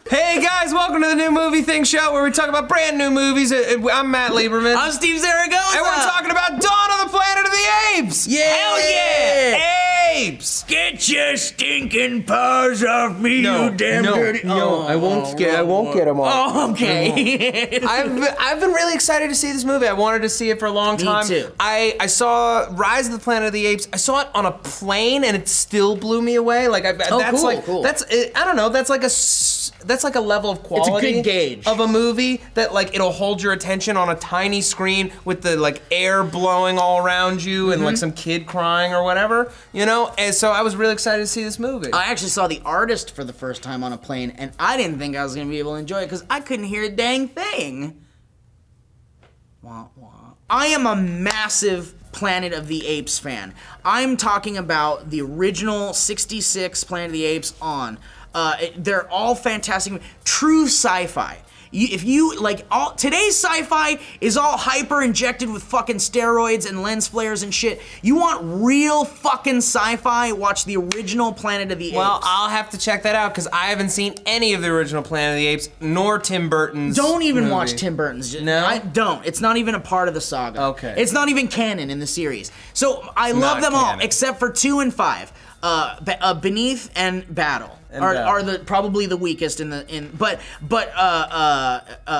Hey guys, welcome to the New Movie Thing show where we talk about brand new movies. I'm Matt Lieberman. I'm Steve Zaragoza. And we're talking about Dawn of the Planet of the Apes. Yeah. Hell yeah. Apes. Get your stinking paws off me, you damn dirty. I won't get them off. Oh, okay. I've been really excited to see this movie. I wanted to see it for a long time. Me too. I saw Rise of the Planet of the Apes. I saw it on a plane and it still blew me away. Like that's cool. That's I don't know. That's like a level of quality. It's a good gauge of a movie that like it'll hold your attention on a tiny screen with the like air blowing all around you and like some kid crying or whatever, you know? And so I was really excited to see this movie. I actually saw The Artist for the first time on a plane, and I didn't think I was gonna be able to enjoy it because I couldn't hear a dang thing. Wah, wah. I am a massive Planet of the Apes fan. I'm talking about the original 66 Planet of the Apes on. They're all fantastic, true sci-fi. If you like, today's sci-fi is all hyper injected with fucking steroids and lens flares and shit. You want real fucking sci-fi? Watch the original Planet of the Apes. Well, I'll have to check that out because I haven't seen any of the original Planet of the Apes nor Tim Burton's. Don't even movie. watch Tim Burton's. No, don't. It's not even a part of the saga. Okay. It's not even canon in the series. So I love them all except for 2 and 5. Beneath and Battle. Are probably the weakest but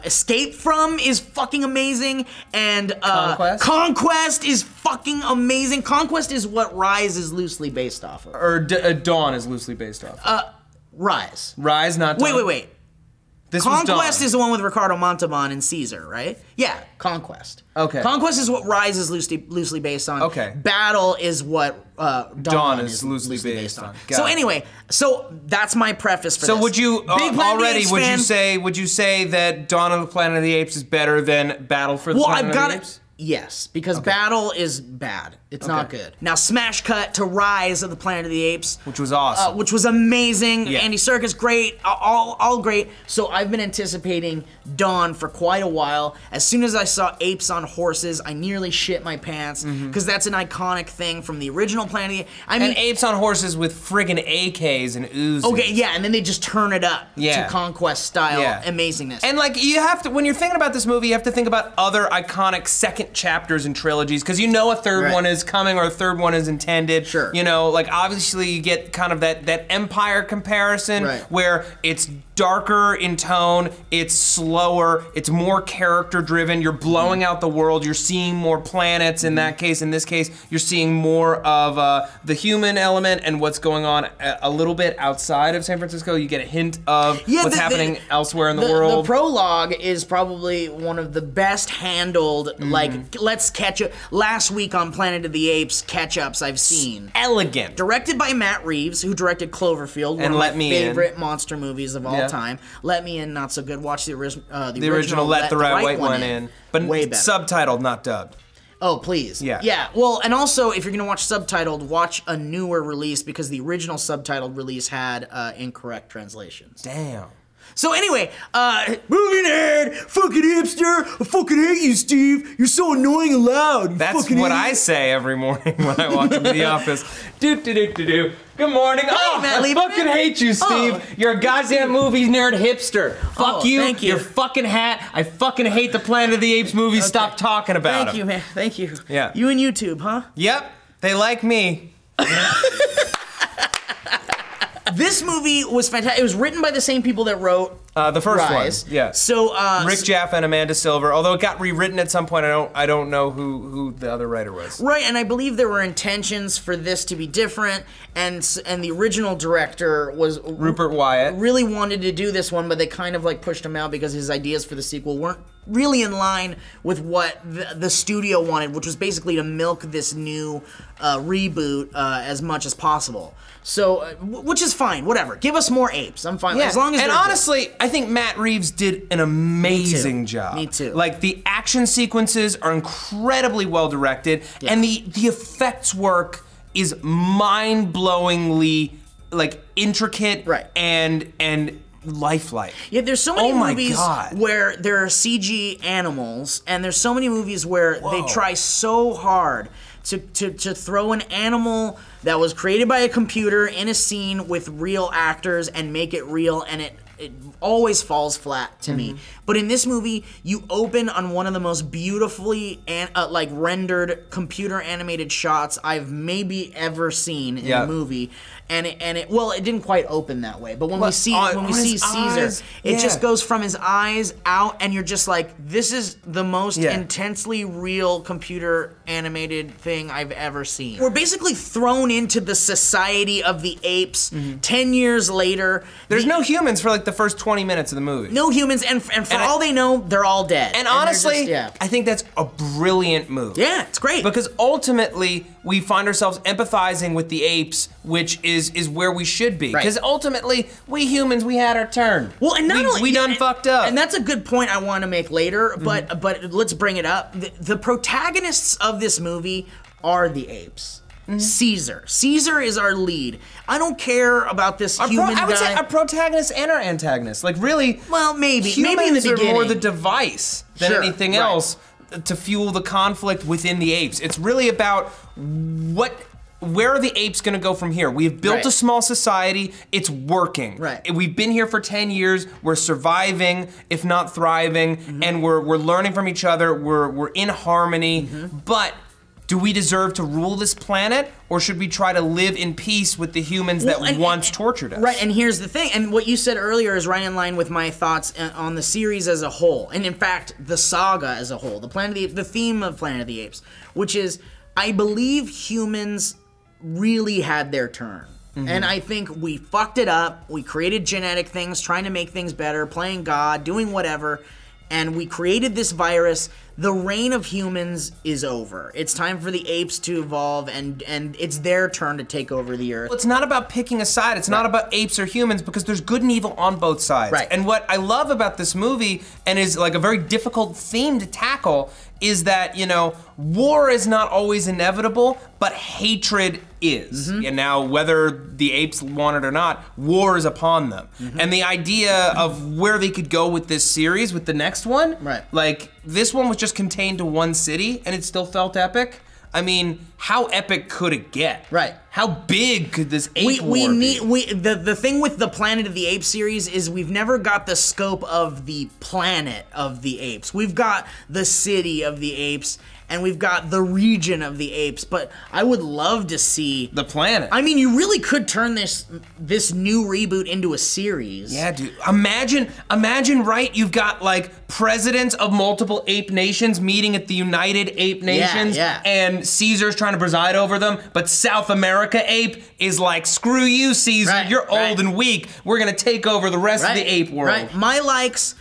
Escape From is fucking amazing, and Conquest is fucking amazing. Conquest is what Rise is loosely based off of. Or Dawn is loosely based off of. Rise. Rise, not Dawn. Wait. This Conquest is the one with Ricardo Montalban and Caesar, right? Yeah, Conquest. Okay. Conquest is what Rise is loosely based on. Okay. Battle is what Dawn is loosely based on. So anyway, that's my preface for this. So would you Big would you say that Dawn of the Planet of the Apes is better than Battle for the Planet of the Apes? Yes, because Battle is bad. It's not good. Now, smash cut to Rise of the Planet of the Apes. Which was awesome. Which was amazing. Yeah. Andy Serkis, great. All great. So I've been anticipating Dawn for quite a while. As soon as I saw apes on horses, I nearly shit my pants, because that's an iconic thing from the original Planet of the Apes. I mean, and apes on horses with friggin' AKs and Uzis. Okay, yeah, and then they just turn it up to Conquest style amazingness. And like, you have to, when you're thinking about this movie, you have to think about other iconic second chapters and trilogies, because you know a third one is coming or a third one is intended. Sure. You know, like obviously you get kind of that Empire comparison where it's darker in tone, it's slower, it's more character driven, you're blowing out the world, you're seeing more planets in that case. In this case, you're seeing more of the human element and what's going on a little bit outside of San Francisco. You get a hint of what's happening elsewhere in the world. The prologue is probably one of the best handled, like, let's catch up. Last week on Planet of the Apes catch-ups I've seen. Elegant. Directed by Matt Reeves, who directed Cloverfield, one of my favorite monster movies of all time. Let Me In, not so good. Watch the original Let the Right One In. But way better. Subtitled, not dubbed. Oh, please. Yeah. Yeah, well, and also, if you're gonna watch subtitled, watch a newer release, because the original subtitled release had incorrect translations. Damn. So anyway, movie nerd, fucking hipster, I fucking hate you, Steve. You're so annoying and loud. That's what I say every morning when I walk into the office. Good morning. I fucking hate you, Steve. You're a goddamn movie nerd hipster. Fuck you. Thank you. Your fucking hat. I fucking hate the Planet of the Apes movies. Stop talking about them. Thank you, man. Thank you. Yeah. You and YouTube, huh? Yep. They like me. This movie was fantastic. It was written by the same people that wrote the first Rise. one. Yeah. So Rick Jaffa and Amanda Silver. Although it got rewritten at some point, I don't know who the other writer was. Right, and I believe there were intentions for this to be different, and the original director was Rupert Wyatt. Really wanted to do this one, but they kind of like pushed him out because his ideas for the sequel weren't really in line with what the studio wanted, which was basically to milk this new reboot as much as possible. So, which is fine, whatever. Give us more apes. I'm fine. As long as and honestly, I think Matt Reeves did an amazing job. Me too. Like, the action sequences are incredibly well directed, and the effects work is mind-blowingly, like, intricate and lifelike. Yeah, there's so many movies where there are CG animals, and there's so many movies where they try so hard to throw an animal that was created by a computer in a scene with real actors and make it real, and it always falls flat to me. But in this movie, you open on one of the most beautifully like rendered computer animated shots I've maybe ever seen in a movie. And it well, it didn't quite open that way, but when we see Caesar, it just goes from his eyes out, and you're just like, this is the most intensely real computer animated thing I've ever seen. We're basically thrown into the society of the apes 10 years later. There's no humans for like the first 20 minutes of the movie. No humans, and for all they know, they're all dead. And honestly, I think that's a brilliant move. Yeah, it's great. Because ultimately, we find ourselves empathizing with the apes, which is where we should be. Because ultimately, we humans, we had our turn. Well, and not only we done fucked up. And that's a good point I want to make later, but let's bring it up. The protagonists of this movie are the apes. Caesar. Caesar is our lead. I don't care about this human guy. I would say our protagonist and our antagonist. Like really, well, maybe in the humans are beginning. more the device than anything else to fuel the conflict within the apes. It's really about where are the apes gonna go from here? We've built a small society, it's working. We've been here for 10 years, we're surviving, if not thriving, and we're learning from each other, we're in harmony, but do we deserve to rule this planet, or should we try to live in peace with the humans that once tortured us? Right, and here's the thing, and what you said earlier is right in line with my thoughts on the series as a whole, and in fact, the saga as a whole, the theme of Planet of the Apes, which is, I believe humans really had their turn. And I think we fucked it up, we created genetic things, trying to make things better, playing God, doing whatever, and we created this virus. The reign of humans is over. It's time for the apes to evolve, and it's their turn to take over the earth. Well, it's not about picking a side. It's not about apes or humans, because there's good and evil on both sides. And what I love about this movie, and is like a very difficult theme to tackle, is that, you know, war is not always inevitable, but hatred is. And now, whether the apes want it or not, war is upon them. And the idea of where they could go with this series, with the next one, like, this one was just contained to one city, and it still felt epic. I mean, how epic could it get? How big could this ape war be? The thing with the Planet of the Apes series is we've never got the scope of the planet of the apes. We've got the city of the apes, and we've got the region of the apes, but I would love to see the planet. I mean, you really could turn this new reboot into a series. Yeah, dude. Imagine, right? You've got like presidents of multiple ape nations meeting at the United Ape Nations, and Caesar's trying to preside over them, but South America ape is like, screw you, Caesar. You're old and weak. We're gonna take over the rest of the ape world. My likes.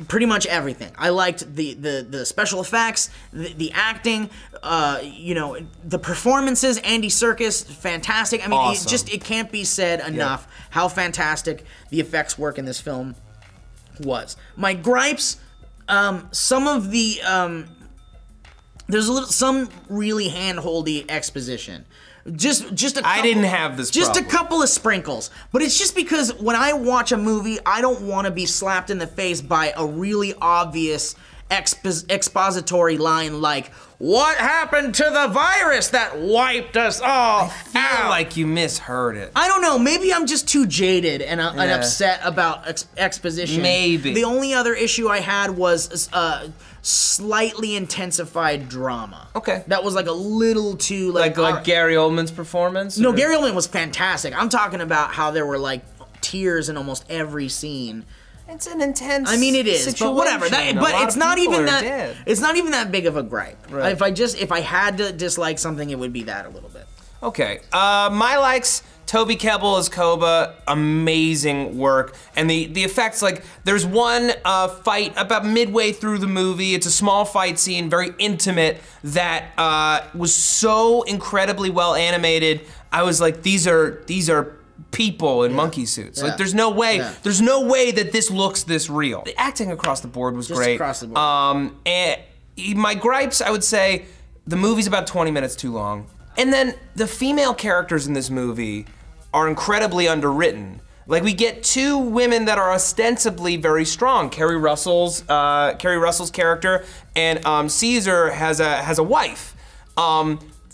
Pretty much everything. I liked the special effects, the acting, you know, the performances. Andy Serkis, fantastic. I mean, it can't be said enough how fantastic the effects work in this film was. My gripes, some of the there's some really hand-holdy exposition. Just a couple, I didn't have this problem. Just a couple of sprinkles. But it's just because when I watch a movie, I don't want to be slapped in the face by a really obvious expository line like, what happened to the virus that wiped us all I feel like you misheard it. I don't know. Maybe I'm just too jaded and upset about exposition. Maybe. The only other issue I had was slightly intensified drama. That was like a little too like Gary Oldman's performance? No, Gary Oldman was fantastic. I'm talking about how there were like tears in almost every scene. It's an intense. I mean, it is, situation. but whatever. But it's not even that. Dead. It's not even that big of a gripe. If I had to dislike something, it would be that a little bit. Okay. My likes. Toby Kebbell as Koba, amazing work. And the effects, like, there's one fight about midway through the movie, it's a small fight scene, very intimate, that was so incredibly well animated. I was like, these are people in monkey suits. Like, there's no way that this looks this real. The acting across the board was great. Across the board. And my gripes, I would say, the movie's about 20 minutes too long. And then the female characters in this movie are incredibly underwritten. Like, we get two women that are ostensibly very strong. Kerry Russell's character, and Caesar has a wife.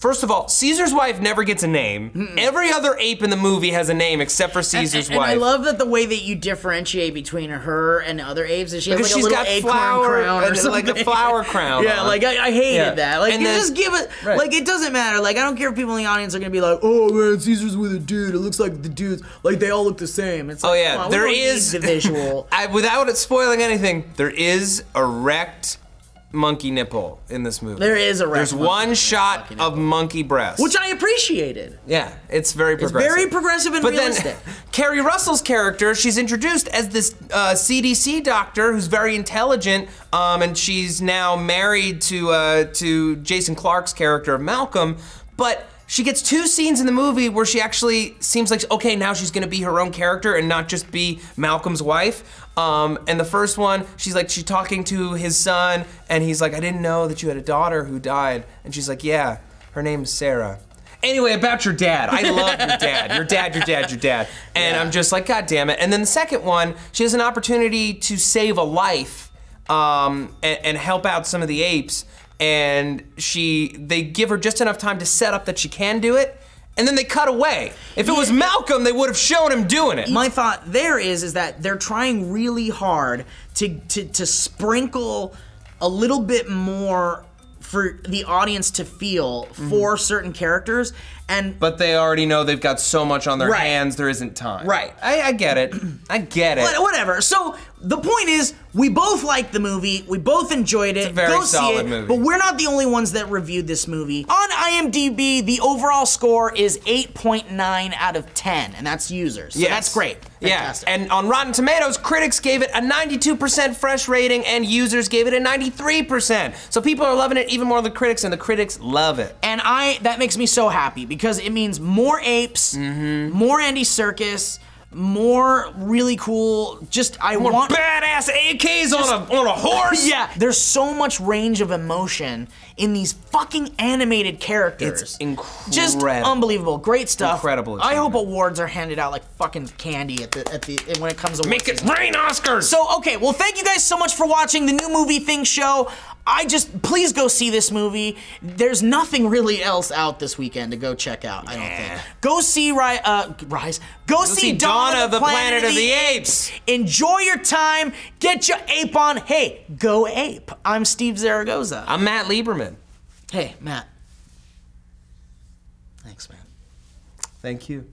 First of all, Caesar's wife never gets a name. Every other ape in the movie has a name except for Caesar's wife. And I love that the way that you differentiate between her and other apes is she has like she's a little got acorn crown or something. like a flower crown. Yeah, like I hated that. Like And you then- just give it, Right. like it doesn't matter. Like I don't care if people in the audience are gonna be like, oh man, Caesar's with a dude. It looks like the dudes, like they all look the same. It's like, yeah, come on, there we don't is- need the visual. Without it spoiling anything, there is a wrecked monkey nipple in this movie. There is a wrecked There's monkey one shot nipple. of monkey breast. Which I appreciated. Yeah, it's very progressive. It's very progressive and realistic. Then, Carrie Russell's character, she's introduced as this CDC doctor who's very intelligent, and she's now married to Jason Clarke's character of Malcolm, but she gets 2 scenes in the movie where she actually seems like, okay, now she's gonna be her own character and not just be Malcolm's wife. And the first one, she's talking to his son, and he's like, I didn't know that you had a daughter who died. And she's like, yeah, her name's Sarah. Anyway, about your dad. I love your dad. Your dad. And I'm just like, God damn it. And then the second one, she has an opportunity to save a life and help out some of the apes. And they give her just enough time to set up that she can do it, and then they cut away. If it was Malcolm, they would have shown him doing it. My thought there is that they're trying really hard to sprinkle a little bit more for the audience to feel for certain characters, but they already know they've got so much on their hands, there isn't time. Right. I get it. I get it. Whatever. So the point is, we both liked the movie. We both enjoyed it. It's a very Go solid see it. movie. But we're not the only ones that reviewed this movie. On IMDb, the overall score is 8.9 out of 10, and that's users. So that's great. Fantastic. Yeah. And on Rotten Tomatoes, critics gave it a 92% fresh rating, and users gave it a 93%. So people are loving it even more than critics, and the critics love it. And that makes me so happy because it means more apes, more Andy Serkis, more really cool. More badass AKs on a horse. Yeah, there's so much range of emotion in these fucking animated characters. It's incredible. Just unbelievable. Great stuff. Incredible I hope achievement. awards are handed out like fucking candy at the when it comes to Make it rain, Oscars. So okay, well thank you guys so much for watching the New Movie Thing show. Please go see this movie. There's nothing really else out this weekend to go check out, I don't think. Go see Rise. Go see Dawn of the Planet of the Apes. Enjoy your time. Get your ape on. Hey, go ape. I'm Steve Zaragoza. I'm Matt Lieberman. Hey, Matt. Thanks, man. Thank you.